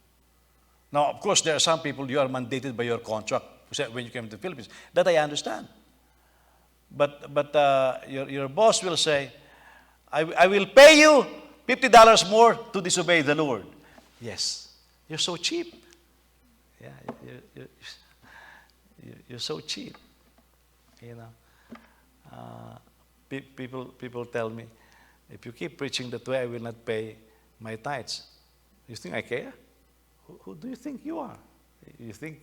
Now, of course, there are some people you are mandated by your contract when you came to the Philippines. That I understand. But your boss will say, I will pay you $50 more to disobey the Lord. Yes, you're so cheap. Yeah, you're so cheap. You know, people tell me, if you keep preaching that way, I will not pay my tithes. You think I care? Who do you think you are? You think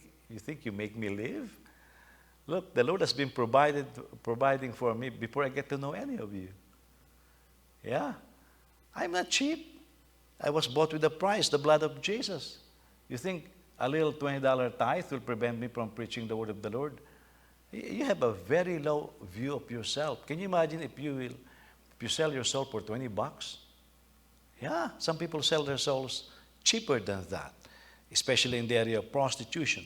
you make me live? Look, the Lord has been providing for me before I get to know any of you. Yeah. I'm not cheap. I was bought with a price, the blood of Jesus. You think a little $20 tithe will prevent me from preaching the word of the Lord? You have a very low view of yourself. Can you imagine if you sell your soul for $20? Yeah, some people sell their souls cheaper than that, especially in the area of prostitution.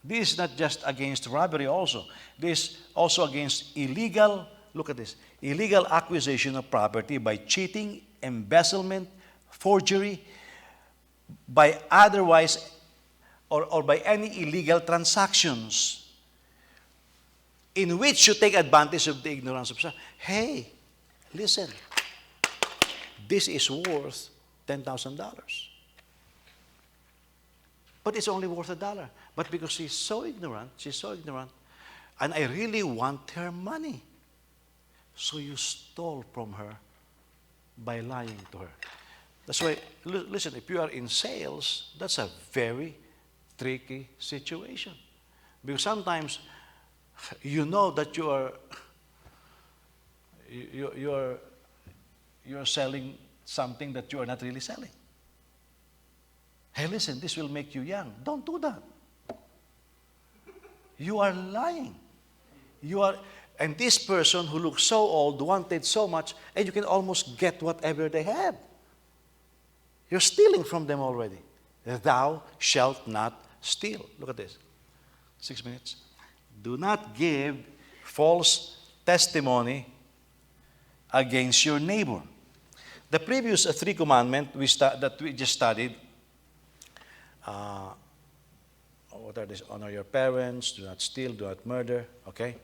This is not just against robbery also. This is also against illegal, look at this, illegal acquisition of property by cheating, embezzlement, forgery, by otherwise or by any illegal transactions in which you take advantage of the ignorance of some. Hey, listen, this is worth $10,000. But it's only worth $1. But because she's so ignorant, and I really want her money. So you stole from her by lying to her. That's why, listen, if you are in sales, that's a very tricky situation. Because sometimes you know that you're selling something that you are not really selling. Hey, listen, this will make you young. Don't do that. You are lying. And this person who looks so old wanted so much, and you can almost get whatever they have. You're stealing from them already. Thou shalt not steal. Look at this. 6 minutes. Do not give false testimony against your neighbor. The previous 3 commandments that we just studied, what are these? Honor your parents, do not steal, do not murder, okay?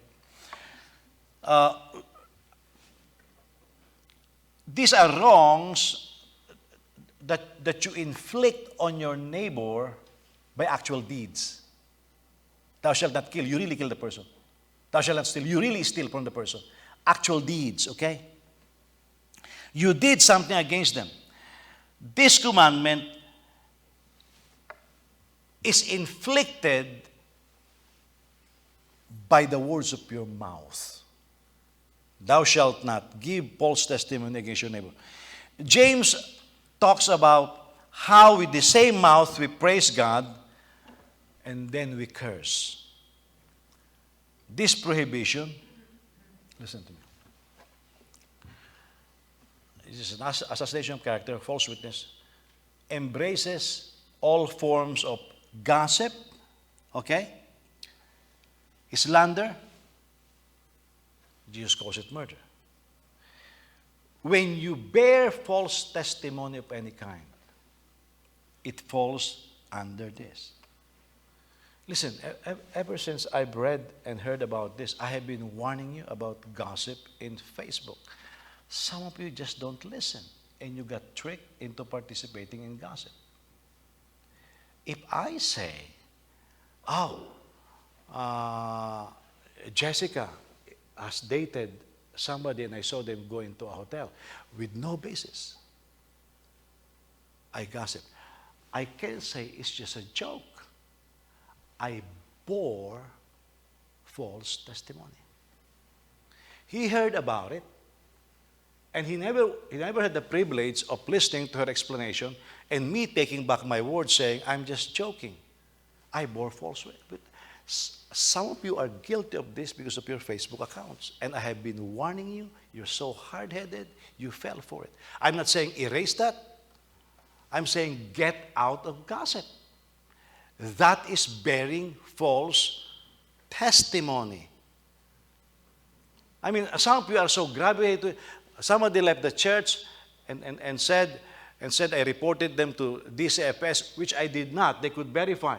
These are wrongs that you inflict on your neighbor by actual deeds. Thou shalt not kill, you really kill the person. Thou shalt not steal, you really steal from the person. Actual deeds, okay? You did something against them. This commandment is inflicted by the words of your mouth. Thou shalt not give false testimony against your neighbor. James talks about how with the same mouth we praise God and then we curse. This prohibition, listen to me. This is an assassination of character, false witness, embraces all forms of gossip, okay? Slander, Jesus calls it murder. When you bear false testimony of any kind, it falls under this. Listen, ever since I've read and heard about this, I have been warning you about gossip in Facebook. Some of you just don't listen, and you got tricked into participating in gossip. If I say, Jessica has dated somebody and I saw them go into a hotel with no basis, I gossip. I can say it's just a joke. I bore false testimony. He heard about it, and he never had the privilege of listening to her explanation and me taking back my words saying, I'm just joking. I bore false witness. Some of you are guilty of this because of your Facebook accounts. And I have been warning you. You're so hard-headed, you fell for it. I'm not saying erase that. I'm saying get out of gossip. That is bearing false testimony. I mean, some of you are so gravitated. Somebody left the church and said, I reported them to DCFS, which I did not. They could verify.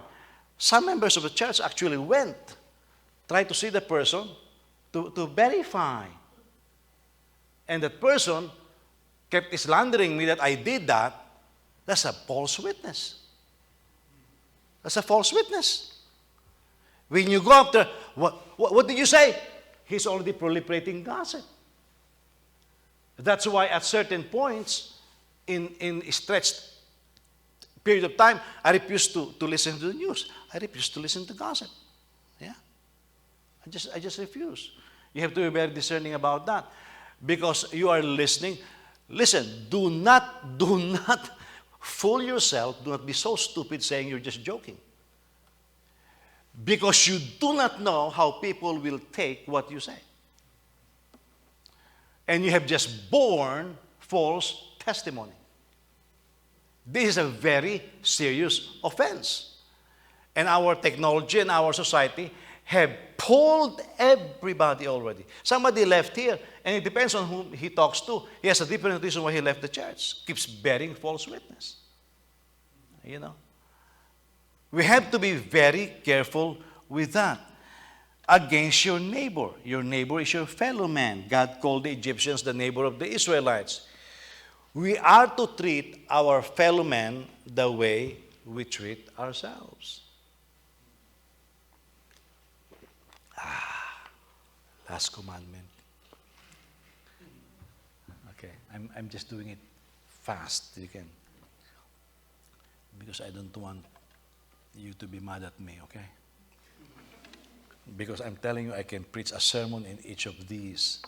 Some members of the church actually went, tried to see the person to verify. And that person kept slandering me that I did that. That's a false witness. That's a false witness. When you go after, what did you say? He's already proliferating gossip. That's why at certain points in stretched period of time, I refuse to listen to the news. I refuse to listen to gossip. Yeah? I just refuse. You have to be very discerning about that. Because you are listening. Listen, do not fool yourself. Do not be so stupid saying you're just joking. Because you do not know how people will take what you say. And you have just borne false testimony. This is a very serious offense. And our technology and our society have pulled everybody already. Somebody left here, and it depends on whom he talks to. He has a different reason why he left the church. Keeps bearing false witness. You know. We have to be very careful with that. Against your neighbor. Your neighbor is your fellow man. God called the Egyptians the neighbor of the Israelites. We are to treat our fellow man the way we treat ourselves. Last commandment. Okay, I'm just doing it fast. You can, because I don't want you to be mad at me, okay? Because I'm telling you, I can preach a sermon in each of these,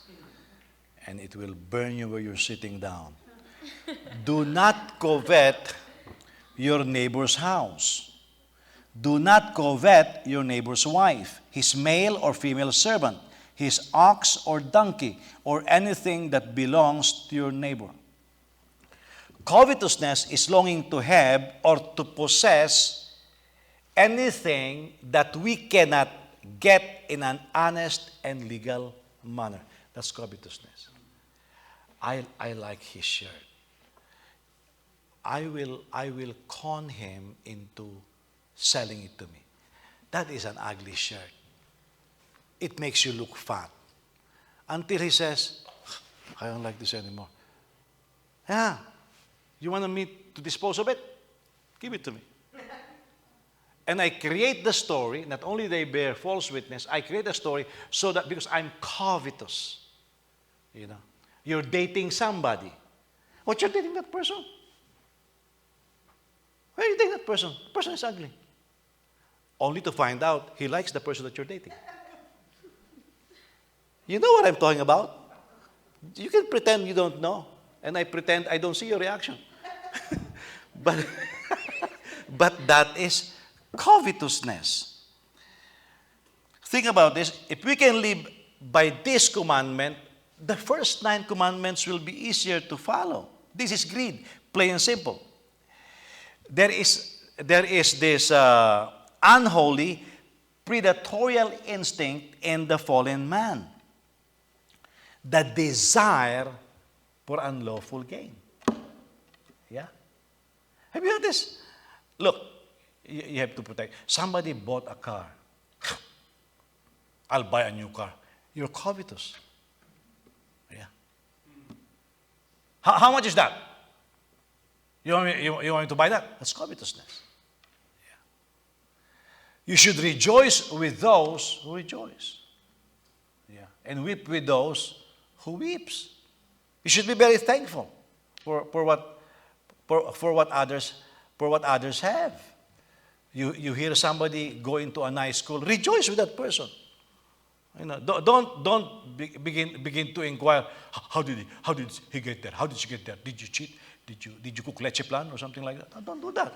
and it will burn you where you're sitting down. Do not covet your neighbor's house. Do not covet your neighbor's wife, his male or female servant, his ox or donkey, or anything that belongs to your neighbor. Covetousness is longing to have or to possess anything that we cannot get in an honest and legal manner. That's covetousness. I like his shirt. I will con him into selling it to me. That is an ugly shirt. It makes you look fat. Until he says, I don't like this anymore. Yeah, you want me to dispose of it? Give it to me. And I create the story, not only they bear false witness, I create a story so that because I'm covetous. You know, you're dating somebody. What, you're dating that person? Why are you dating that person? The person is ugly. Only to find out he likes the person that you're dating. You know what I'm talking about? You can pretend you don't know, and I pretend I don't see your reaction. but that is covetousness. Think about this. If we can live by this commandment, the first 9 commandments will be easier to follow. This is greed, plain and simple. There is this unholy, predatorial instinct in the fallen man. The desire for unlawful gain. Yeah? Have you heard this? Look, you have to protect. Somebody bought a car. I'll buy a new car. You're covetous. Yeah. How much is that? You want me to buy that? That's covetousness. Yeah. You should rejoice with those who rejoice. Yeah. And weep with those who weeps. You should be very thankful for what others have. You hear somebody go into a nice school, rejoice with that person. You know, don't begin to inquire, how did he get there? How did she get there? Did you cheat? Did you cook leche plan or something like that? No, don't do that.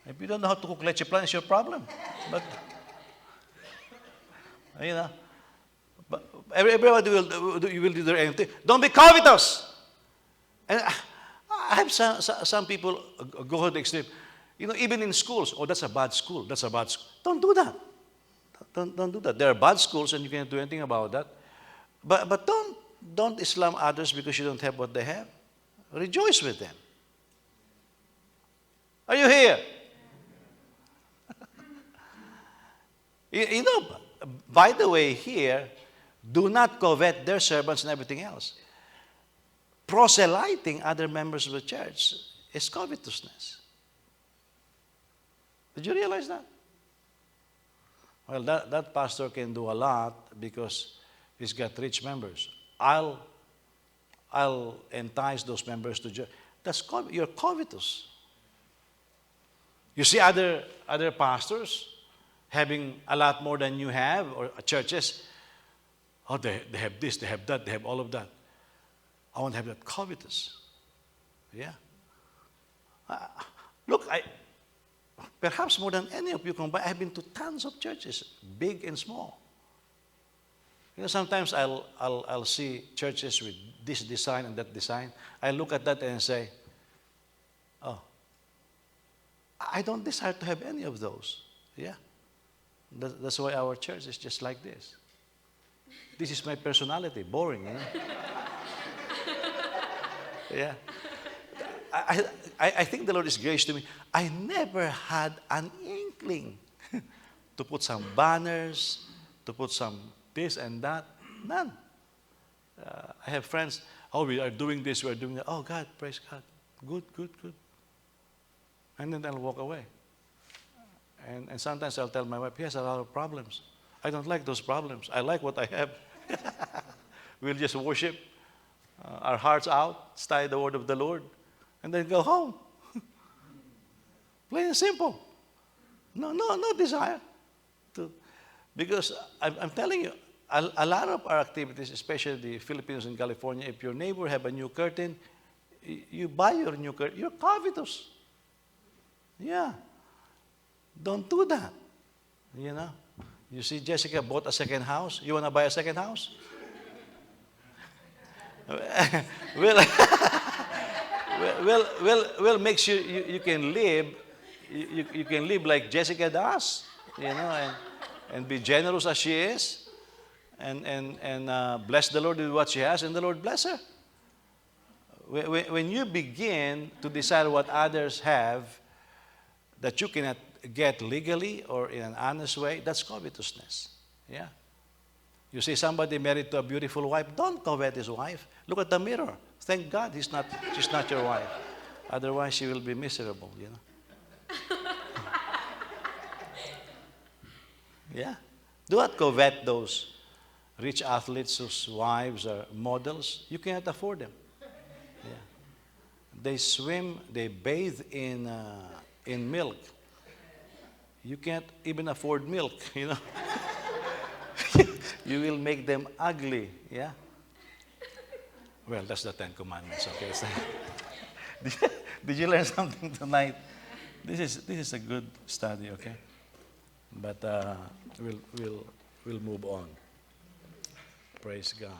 If you don't know how to cook leche plan, it's your problem. But you know, but everybody will do their own thing. Don't be covetous. And I have some people go to the extreme. You know, even in schools, oh, that's a bad school. That's a bad school. Don't do that. Don't do that. There are bad schools, and you can't do anything about that. But don't Islam others because you don't have what they have. Rejoice with them. Are you here? you know, by the way, here, do not covet their servants and everything else. Proselyting other members of the church is covetousness. Did you realize that? Well, that pastor can do a lot because he's got rich members. I'll entice those members to join. You're covetous. You see other pastors having a lot more than you have, or churches. Oh, they have this, they have that, they have all of that. I want to have that. Covetous. Yeah. Look, perhaps more than any of you combined, I've been to tons of churches, big and small. Sometimes I'll see churches with this design and that design. I look at that and say, oh, I don't desire to have any of those. Yeah. That's why our church is just like this. This is my personality, boring, Yeah. I think the Lord is gracious to me. I never had an inkling to put some banners, to put some this and that. None. I have friends, oh, we are doing this, we are doing that. Oh, God, praise God. Good, good, good. And then I'll walk away. And sometimes I'll tell my wife, he has a lot of problems. I don't like those problems. I like what I have. We'll just worship our hearts out, study the word of the Lord, and then go home. Plain and simple. No desire to. Because I'm telling you, a lot of our activities, especially the Filipinos in California, if your neighbor have a new curtain, you buy your new curtain. You're covetous. Yeah. Don't do that. You see, Jessica bought a second house. You want to buy a second house? well, make sure you can live. You can live like Jessica does, and be generous as she is, and bless the Lord with what she has, and the Lord bless her. When you begin to decide what others have that you cannot get legally or in an honest way, that's covetousness. Yeah. You see somebody married to a beautiful wife, don't covet his wife. Look at the mirror. Thank God she's not your wife. Otherwise, she will be miserable, Yeah. Do not covet those rich athletes whose wives are models. You cannot afford them. Yeah. They swim, they bathe in milk. You can't even afford milk, You will make them ugly, yeah? Well, that's the 10 Commandments, okay? Did you learn something tonight? This is a good study, okay? But we'll move on. Praise God.